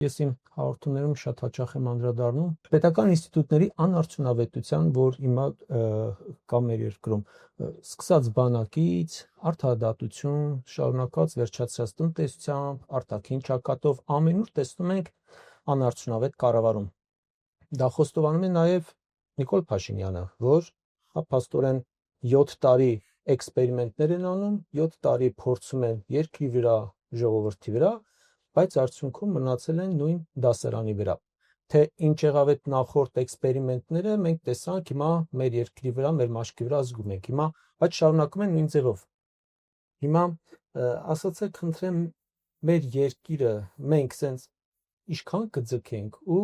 Ես իմ հաղորդումներում շատ հաճախ եմ անդրադառնում պետական ինստիտուտների անարդյունավետության, որ հիմա կա մեր երկրում, սկսած բանակից, արդարադատություն, շարունակած վերջացած տնտեսությամբ, արտաքին ճակատով ամենուր տեսնում ենք անարդյունավետ կառավարում։ Դա խոստովանում է նաև Նիկոլ Փաշինյանը, որ փաստորեն 7 տարի էքսպերիմենտներ են անում, 7 տարի փորձում են երկրի վրա, ժողովրդի վրա, բայց արդյունքում մնացել են նույն դասարանի վրա։ Թե ինչ եղավ այդ նախորդ էքսպերիմենտները, մենք տեսանք հիմա մեր երկրի վրա, մեր մաշկի վրա զգում ենք։ Հիմա բայց շարունակում են նույն ձևով։ Հիմա ասացեք, խնդրեմ, մեր երկիրը մենք սենց ինչքան կձգենք ու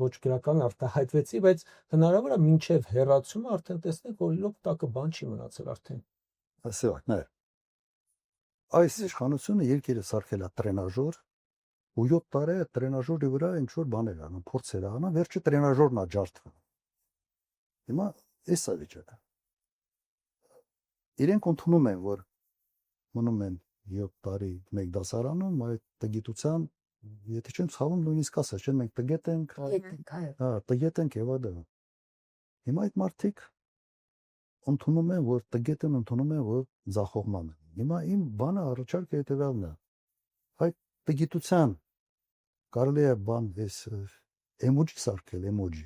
ոչ գրական արտահայտվեցի, բայց հնարավոր է մինչև հեռացումը արդեն տեսնենք, որ իրոք տակը բան չի մնացել արդեն։ Ասեք, նայ։ Այս իշխանությունը երկիրը սարքել է տրենաժոր ու 7 տարի է տրենաժորի վրա ինչ որ բաներ անում, փորձեր անում, վերջը տրենաժորն է ջարդվում։ Հիմա էս է վիճակը։ Իրենք ընդունում են, որ մնում են 7 տարի մեկ դասարանում, այդ տգիտության, եթե չեմ ցավում, նույնիսկ ասած չեն, մենք տգետ ենք, հա, տգետ ենք եւ այդը։ Հիմա այդ մարդիկ ընդունում են, որ տգետ են, ընդունում են, որ ձախողման են։ Հիմա իմ բանը առաջարկը հետևյալն է։ Այդ տգիտության կարելի է բան էս էմոջի սարքել, էմոջի։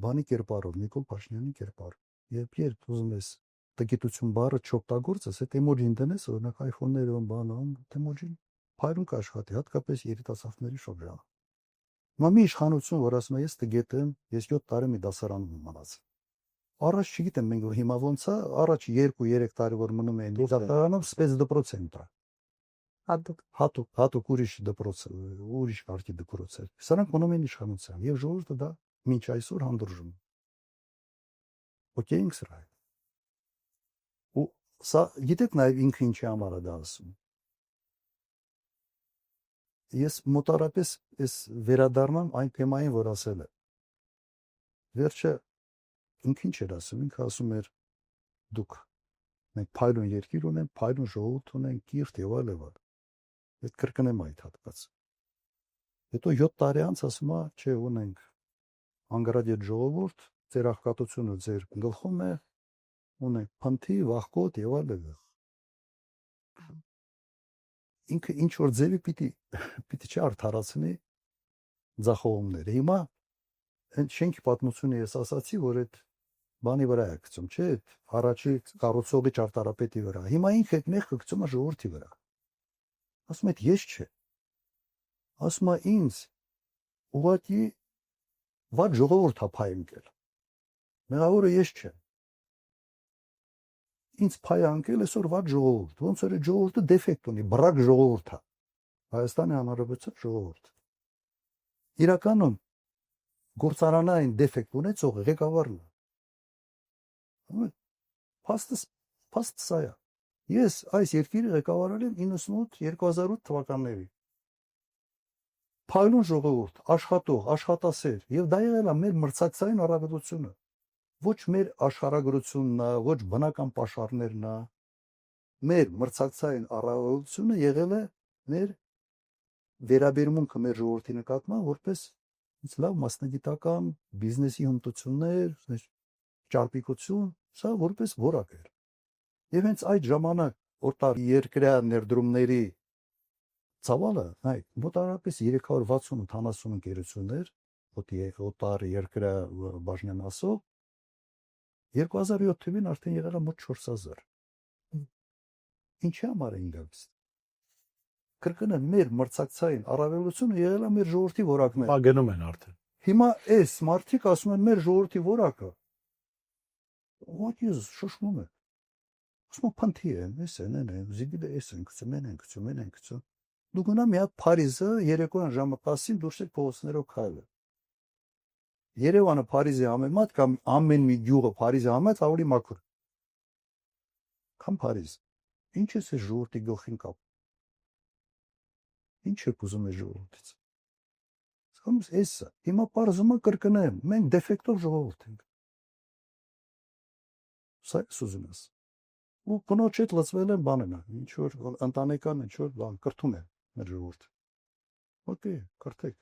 Բանի կերպարով, Նիկոլ Փաշինյանի կերպարով։ Երբ ուզում ես տգիտություն բառը չօգտագործես, այդ էմոջին դնես, օրինակ iPhone-ներում բանում, էմոջին փայլուն կաշխատի, հատկապես երիտասարդների շրջանում։ Հիմա մի իշխանություն, որ ասում է ես տգետ եմ, ես 7 տարի մի դասարանում եմ մնացել։ Առաջ չգիտեմ մենք որ հիմա ոնց է, առաջ 2-3 տարի որ մնում էին դասարանում, սպեցդպրոց են տա։ Հատուկ ուրիշ դպրոց, ուրիշ կարգի դպրոց էր։ Սրանք մնում են իշխանության եւ ժողովուրդը դա մինչ այսօր հանդուրժում։ Okay, ինքս սրա։ Ու սա գիտեք նաեւ ինքը ինչի համար է դա ասում։ Ես մոտարապես այս վերադառնամ այն թեմային, որ ասել է։ Վերջը ինքը ինչ էր ասում, ինքը ասում էր դուք մենք փայլուն երկիր ունենք, փայլուն ժողովուրդ ունենք, կիրթ եւ այլն։ Այդ կրկնեմ այդ հատվածը։ Հետո 7 տարի անց ասում է, չէ, ունենք անգրադիետ ժողովուրդ, ձեր աղքատությունը ձեր գլխում է, ունենք փնթի, վախկոտ եւ այլն։ Ինքը ինչ որ ձևի պիտի չարթարացնի ձախողումները։ Հիմա այդ շենքի պատմությունը ես ասացի, որ այդ բանի վրա է գցում, չէ՞, առաջի կառուցողի ճարտարապետի վրա։ Հիմա ինքը այդ մեղքը գցում է ժողովրդի վրա։ Ասում է, ես չէ։ Ասում է ինձ ուղղակի վատ ժողովուրդ է փայ ընկել։ Մեղավորը ես չեմ։ Ինձ փայ ընկել այսօր վատ ժողովուրդ։ Ոնց որ այդ ժողովուրդը դեֆեկտ ունի, բռակ ժողովուրդ է։ Հայաստանի Հանրապետության ժողովուրդ։ Իրականում գործարանային դեֆեկտ ունեցող ղեկավարն է։ Փաստը սա է։ Ես այս երկիրի ղեկավարել եմ 98-2008 թվականների։ Փայլուն ժողովուրդ, աշխատող, աշխատասեր, եւ դա եղել է մեր մրցակցային առավելությունը։ Ոչ մեր աշխարհագրությունն է, ոչ բնական պաշարներն է։ Մեր մրցակցային առավելությունը եղել է մեր վերաբերմունքը մեր ժողովրդի նկատմամբ որպես լավ մասնագիտական բիզնեսի հմտություններ, ճարպիկություն, սա որպես որակ էր։ Եվ հենց այդ ժամանակ օտար երկրյա ներդրումների ծավալը, հայ, մոտավորապես 360-80 ընկերություններ, օտար երկրյա բաժնեն ասող, 2007 թվականին արդեն եղել է մոտ 4000։ Ինչի համար էին գալիս։ Կրկնեմ, մեր մրցակցային առավելությունը եղել է մեր ժողովրդի որակները։ Գնում են արդեն։ Հիմա այս մարդիկ ասում են մեր ժողովրդի որակը։ What is շշմում է։ Ասում են փնթի են, էս են, զիգիլը էս են, գցում են, գցում։ Դու գնա մի հատ Փարիզը երեկոյան ժամը 10-ին դուրս եք փողոցներով քայլել։ Երևանը Փարիզի համեմատ կամ ամեն մի գյուղը Փարիզի համեմատ ավելի մաքուր։ Կամ Փարիզ։ Ինչ է այս ժողովրդի գլխին կապ։ Ինչ է ուզում է ժողովուրդից։ Սկսում էս հիմա պարզումը կրկնեմ, մենք դեֆեկտով ժողովուրդ ենք։ Սա ուզում ես։ Ու կնոջ հետ լծվել են բանենա, ինչ որ ընտանեկան ինչ որ բան կրթում է մեր ժողովուրդը։ Okay, կրթեք։